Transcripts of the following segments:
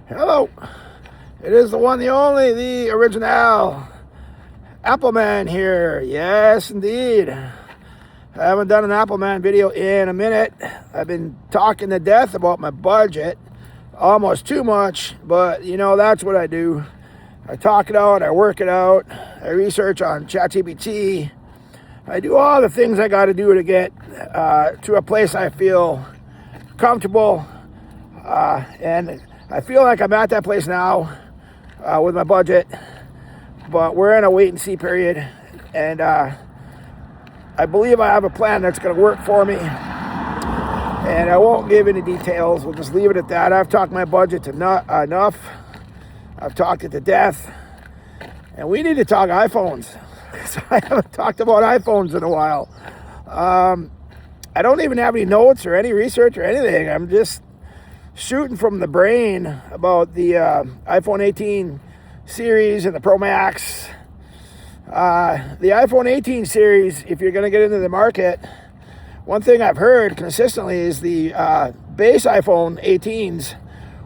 Hello, it is the one, the only, the original Appleman here. Yes, indeed. I haven't done an Appleman video in a minute. I've been talking to death about my budget, almost too much, but you know, that's what I do. I talk it out, I work it out, I research on ChatGPT. I do all the things I got to do to get to a place I feel comfortable, and I feel like I'm at that place now with my budget, but we're in a wait and see period, and I believe I have a plan that's going to work for me, and I won't give any details. We'll just leave it at that. I've talked my budget to enough. I've talked it to death, and we need to talk iPhones. I haven't talked about iPhones in a while. I don't even have any notes or any research or anything. I'm just shooting from the brain about the iPhone 18 series and the Pro Max. The iPhone 18 series, if you're going to get into the market, one thing I've heard consistently is the base iPhone 18s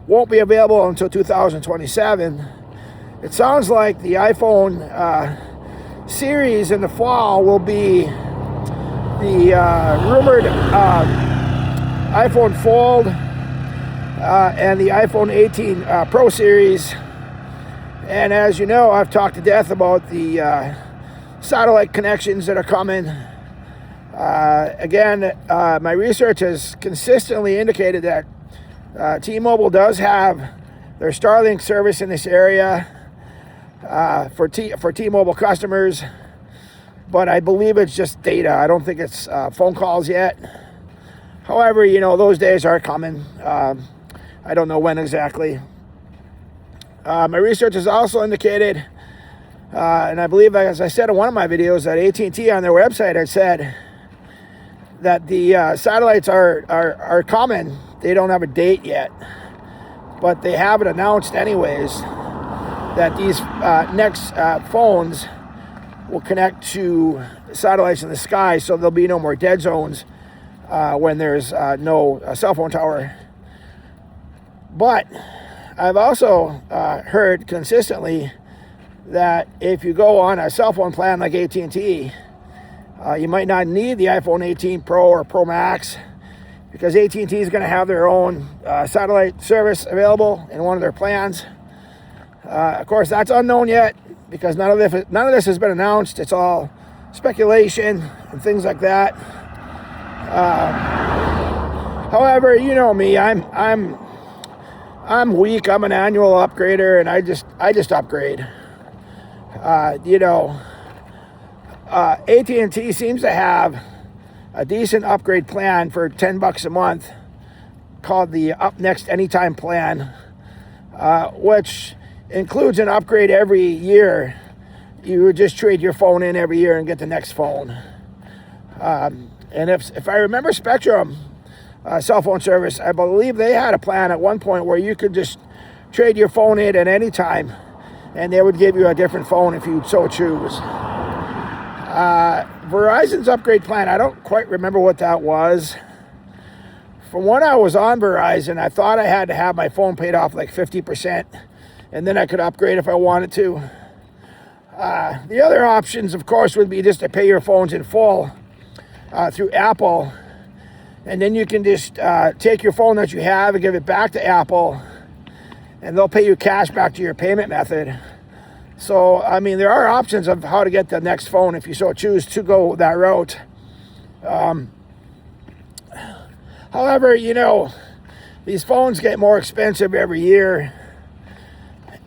won't be available until 2027. It sounds like the iPhone series in the fall will be the rumored iPhone Fold and the iPhone 18 Pro series. And as you know, I've talked to death about the satellite connections that are coming. Again, my research has consistently indicated that T-Mobile does have their Starlink service in this area for T-Mobile customers, but I believe it's just data. I don't think it's phone calls yet. However, you know, those days are coming. I don't know when exactly. My research has also indicated, and I believe, as I said in one of my videos, that AT&T on their website had said that the satellites are coming. They don't have a date yet, but they have it announced anyways that these next phones will connect to satellites in the sky, so there'll be no more dead zones when there's no cell phone tower. But I've also heard consistently that if you go on a cell phone plan like AT&T, you might not need the iPhone 18 Pro or Pro Max, because AT&T is going to have their own satellite service available in one of their plans. Of course, that's unknown yet, because none of this has been announced. It's all speculation and things like that. However, you know me, I'm weak. I'm an annual upgrader, and I just upgrade. AT&T seems to have a decent upgrade plan for $10 a month called the Up Next Anytime plan, which includes an upgrade every year. You would just trade your phone in every year and get the next phone. And if I remember Spectrum cell phone service, I believe they had a plan at one point where you could just trade your phone in at any time, and they would give you a different phone if you so choose. Verizon's upgrade plan, I don't quite remember what that was. From when I was on Verizon, I thought I had to have my phone paid off like 50%, and then I could upgrade if I wanted to. The other options, of course, would be just to pay your phones in full through Apple, and then you can just take your phone that you have and give it back to Apple, and they'll pay you cash back to your payment method. So, I mean, there are options of how to get the next phone if you so choose to go that route. However, you know, these phones get more expensive every year,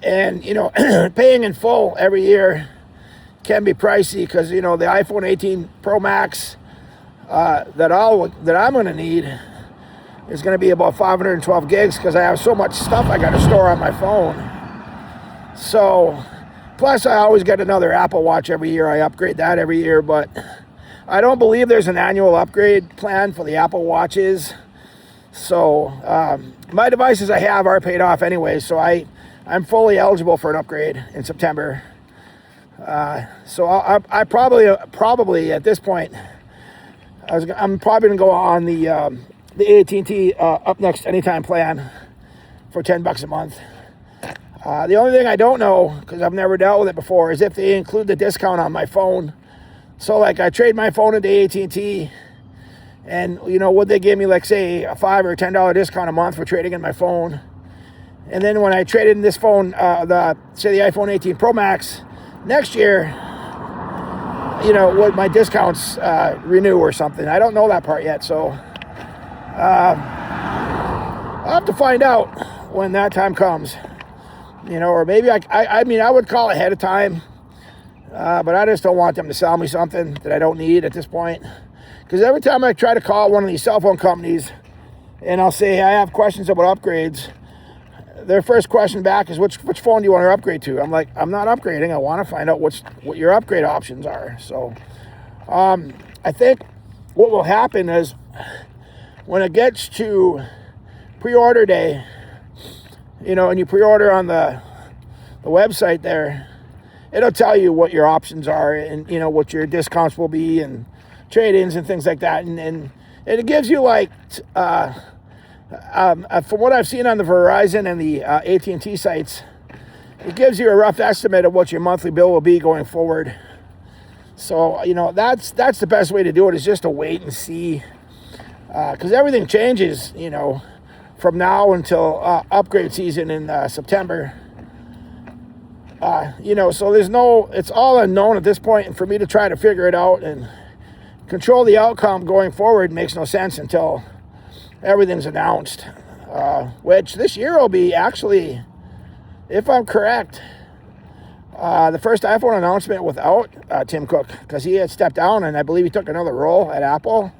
and, you know, paying in full every year can be pricey, because, you know, the iPhone 18 Pro Max that I'm going to need is going to be about 512 gigs, because I have so much stuff I got to store on my phone. So, plus I always get another Apple Watch every year. I upgrade that every year, but I don't believe there's an annual upgrade plan for the Apple Watches. So my devices I have are paid off anyway, so I'm fully eligible for an upgrade in September. So I probably at this point, I'm probably going to go on the AT&T Up Next Anytime plan for $10 a month. The only thing I don't know, because I've never dealt with it before, is if they include the discount on my phone. So like I trade my phone into AT&T, and would they give me like say a $5 or $10 discount a month for trading in my phone? And then when I traded in this phone, the iPhone 18 Pro Max next year, would my discounts renew or something? I don't know that part yet, so I'll have to find out when that time comes. Or maybe I would call ahead of time, but I just don't want them to sell me something that I don't need at this point. Because every time I try to call one of these cell phone companies and I'll say I have questions about upgrades, their first question back is, which phone do you want to upgrade to? I'm like, I'm not upgrading. I want to find out what your upgrade options are. So I think what will happen is when it gets to pre-order day, and you pre-order on the website there, it'll tell you what your options are and, what your discounts will be and trade-ins and things like that. And it gives you like, from what I've seen on the Verizon and the AT&T sites, it gives you a rough estimate of what your monthly bill will be going forward. So, that's the best way to do it, is just to wait and see. Because everything changes, from now until upgrade season in September. So it's all unknown at this point, and for me to try to figure it out and control the outcome going forward makes no sense until everything's announced, which this year will be, actually, if I'm correct, the first iPhone announcement without Tim Cook, because he had stepped down, and I believe he took another role at Apple.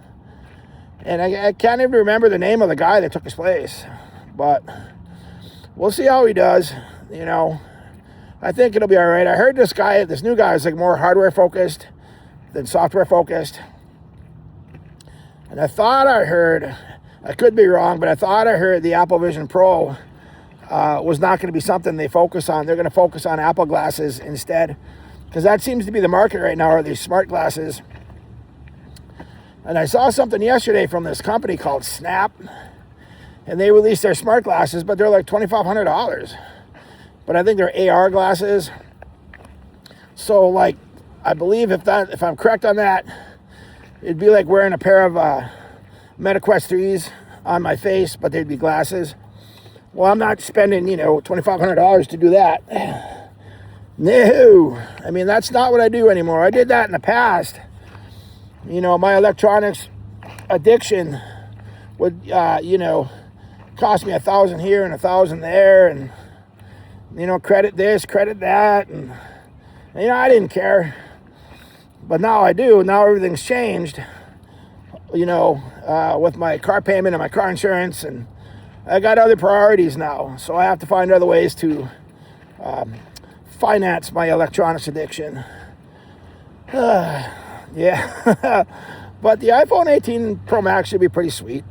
And I can't even remember the name of the guy that took his place. But we'll see how he does. I think it'll be all right. I heard this new guy is like more hardware focused than software focused. And I thought I heard, I could be wrong, but I thought I heard the Apple Vision Pro was not going to be something they focus on. They're going to focus on Apple glasses instead. Because that seems to be the market right now, are these smart glasses. And I saw something yesterday from this company called Snap, and they released their smart glasses, but they're like $2,500. But I think they're AR glasses. So, like, I believe if I'm correct on that, it'd be like wearing a pair of MetaQuest 3s on my face, but they'd be glasses. Well, I'm not spending, $2,500 to do that. No, I mean, that's not what I do anymore. I did that in the past. My electronics addiction would, cost me $1,000 here and $1,000 there, and, credit this, credit that, and, I didn't care. But now I do. Now everything's changed, with my car payment and my car insurance, and I got other priorities now. So I have to find other ways to finance my electronics addiction. Yeah, but the iPhone 18 Pro Max should be pretty sweet.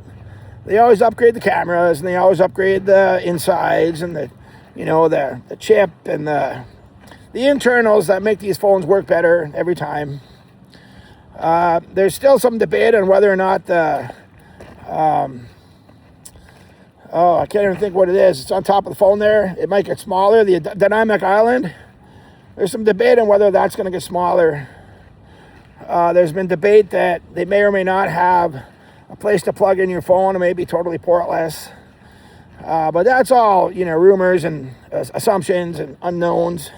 They always upgrade the cameras, and they always upgrade the insides and the chip and the internals that make these phones work better every time. There's still some debate on whether or not I can't even think what it is. It's on top of the phone there. It might get smaller. The dynamic island. There's some debate on whether that's going to get smaller. There's been debate that they may or may not have a place to plug in your phone. It may be totally portless. But that's all, rumors and assumptions and unknowns.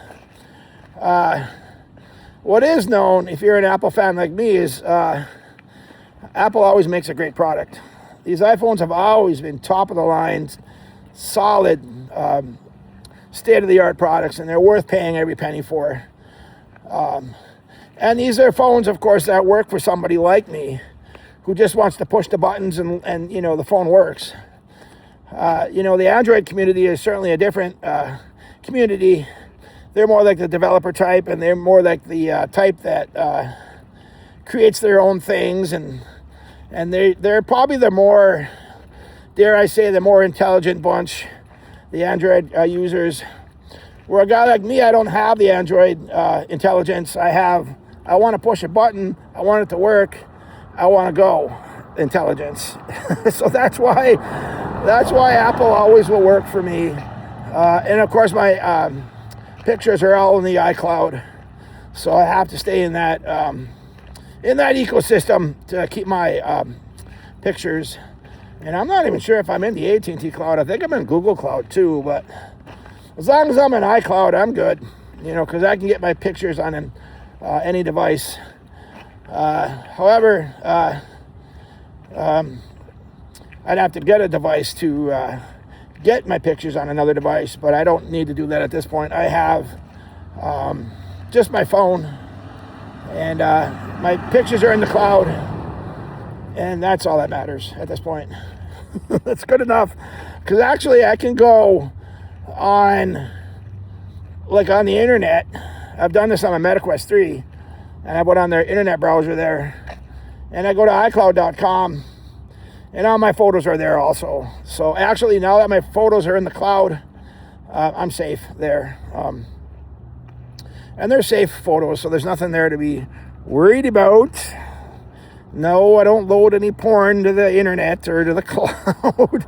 What is known, if you're an Apple fan like me, is Apple always makes a great product. These iPhones have always been top of the line, solid, state-of-the-art products, and they're worth paying every penny for. And these are phones, of course, that work for somebody like me who just wants to push the buttons and the phone works. The Android community is certainly a different community. They're more like the developer type, and they're more like the type that creates their own things, and they're probably the more, dare I say, the more intelligent bunch, the Android users. Where a guy like me, I don't have the Android intelligence. I want to push a button. I want it to work. I want to go intelligence. So that's why Apple always will work for me. And of course, my pictures are all in the iCloud, so I have to stay in that ecosystem to keep my pictures. And I'm not even sure if I'm in the AT&T cloud. I think I'm in Google Cloud too, but as long as I'm in iCloud, I'm good, because I can get my pictures on any device. However, I'd have to get a device to get my pictures on another device, but I don't need to do that at this point. I have just my phone, and my pictures are in the cloud, and that's all that matters at this point. That's good enough, because actually I can go on the internet. I've done this on my MetaQuest 3, and I went on their internet browser there, and I go to iCloud.com, and all my photos are there also. So actually, now that my photos are in the cloud, I'm safe there. And they're safe photos, so there's nothing there to be worried about. No, I don't load any porn to the internet or to the cloud.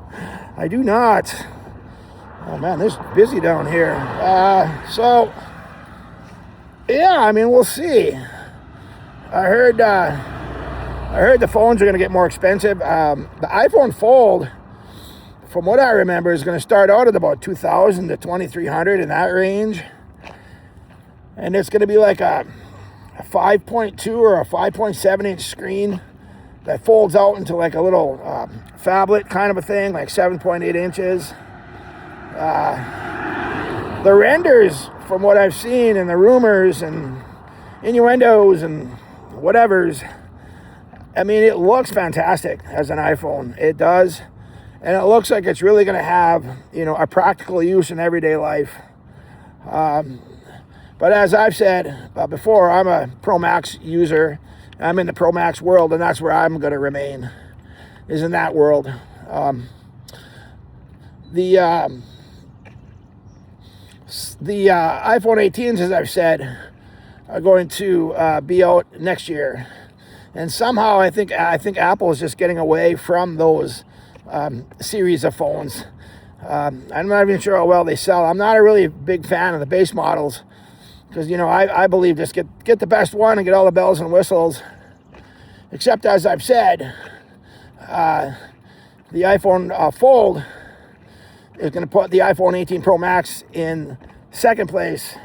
I do not. Oh man, this is busy down here. So, yeah, I mean, we'll see. I heard the phones are going to get more expensive. The iPhone Fold, from what I remember, is going to start out at about $2,000 to $2,300 in that range. And it's going to be like a 5.2 or a 5.7 inch screen that folds out into like a little phablet kind of a thing, like 7.8 inches. The renders, from what I've seen, and the rumors and innuendos and whatevers, I mean, it looks fantastic as an iPhone. It does. And it looks like it's really going to have, a practical use in everyday life. But as I've said before, I'm a Pro Max user. I'm in the Pro Max world, and that's where I'm going to remain, is in that world. The iPhone 18s, as I've said, are going to be out next year. And somehow I think Apple is just getting away from those series of phones. I'm not even sure how well they sell. I'm not a really big fan of the base models, because, I believe just get the best one and get all the bells and whistles. Except, as I've said, the iPhone Fold is going to put the iPhone 18 Pro Max in second place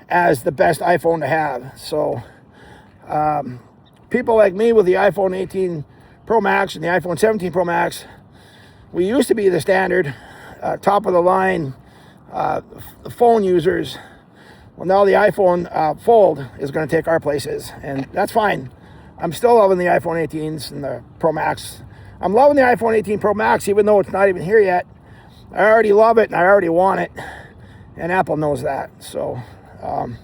as the best iPhone to have. So people like me with the iPhone 18 Pro Max and the iPhone 17 Pro Max, we used to be the standard top of the line phone users. Well, now the iPhone Fold is going to take our places, and that's fine. I'm still loving the iPhone 18s and the Pro Max. I'm loving the iPhone 18 Pro Max, even though it's not even here yet. I already love it, and I already want it, and Apple knows that. So, other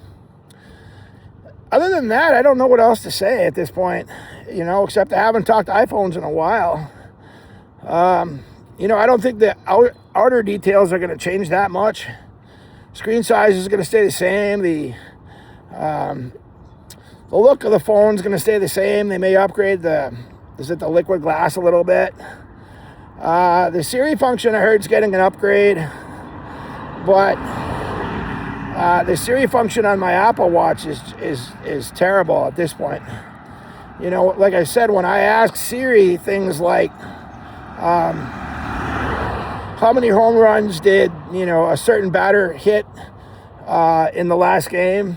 than that, I don't know what else to say at this point, except I haven't talked iPhones in a while. I don't think the outer details are going to change that much. Screen size is going to stay the same. The look of the phone is going to stay the same. They may upgrade the liquid glass a little bit. The Siri function, I heard, is getting an upgrade, but the Siri function on my Apple Watch is terrible at this point. Like I said, when I ask Siri things like, how many home runs did, a certain batter hit in the last game?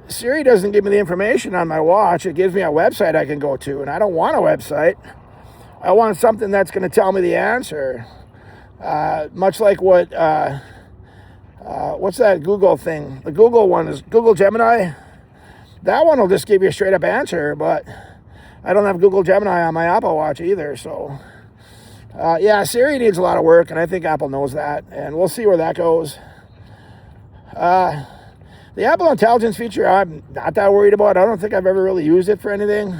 Siri doesn't give me the information on my watch. It gives me a website I can go to, and I don't want a website. I want something that's going to tell me the answer. Much like what's that Google thing? The Google one is Google Gemini. That one will just give you a straight up answer, but I don't have Google Gemini on my Apple Watch either, so... Siri needs a lot of work, and I think Apple knows that, and we'll see where that goes. The Apple Intelligence feature, I'm not that worried about. I don't think I've ever really used it for anything.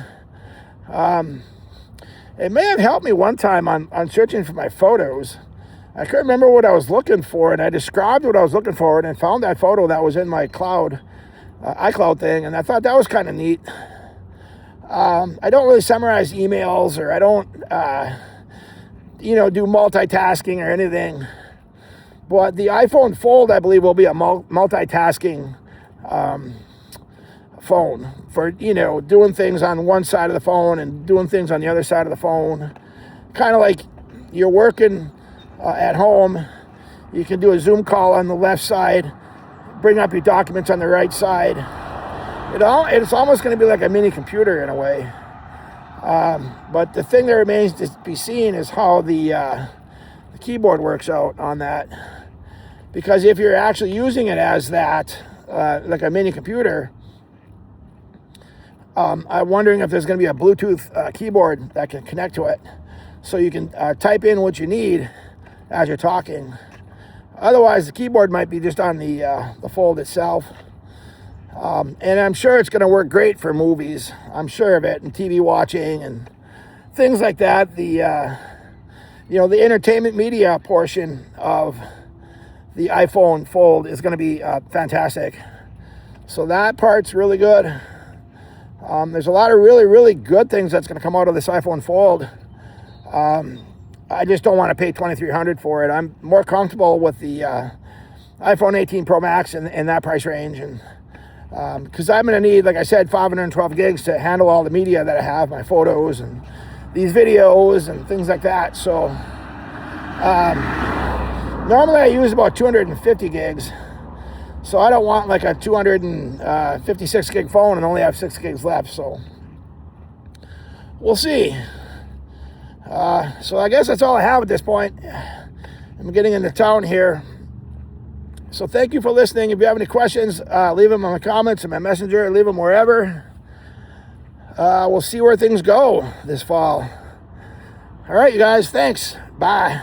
It may have helped me one time on searching for my photos. I couldn't remember what I was looking for, and I described what I was looking for and found that photo that was in my iCloud thing, and I thought that was kind of neat. I don't really summarize emails, or I don't... do multitasking or anything. But the iPhone Fold, I believe, will be a multitasking phone for, you know, doing things on one side of the phone and doing things on the other side of the phone. Kind of like you're working at home. You can do a Zoom call on the left side, bring up your documents on the right side. It's almost going to be like a mini computer in a way. But the thing that remains to be seen is how the keyboard works out on that. Because if you're actually using it as that, like a mini computer, I'm wondering if there's going to be a Bluetooth keyboard that can connect to it. So you can type in what you need as you're talking. Otherwise, the keyboard might be just on the Fold itself. And I'm sure it's going to work great for movies. I'm sure of it, and TV watching and things like that. The the entertainment media portion of the iPhone Fold is going to be fantastic. So that part's really good. There's a lot of really, really good things that's going to come out of this iPhone Fold. I just don't want to pay $2,300 for it. I'm more comfortable with the iPhone 18 Pro Max in that price range, and because I'm going to need, like I said, 512 gigs to handle all the media that I have, my photos and these videos and things like that. So normally I use about 250 gigs. So I don't want like a 256 gig phone and only have 6 gigs left. So we'll see. So I guess that's all I have at this point. I'm getting into town here. So thank you for listening. If you have any questions, leave them in the comments, in my messenger, leave them wherever. We'll see where things go this fall. All right, you guys. Thanks. Bye.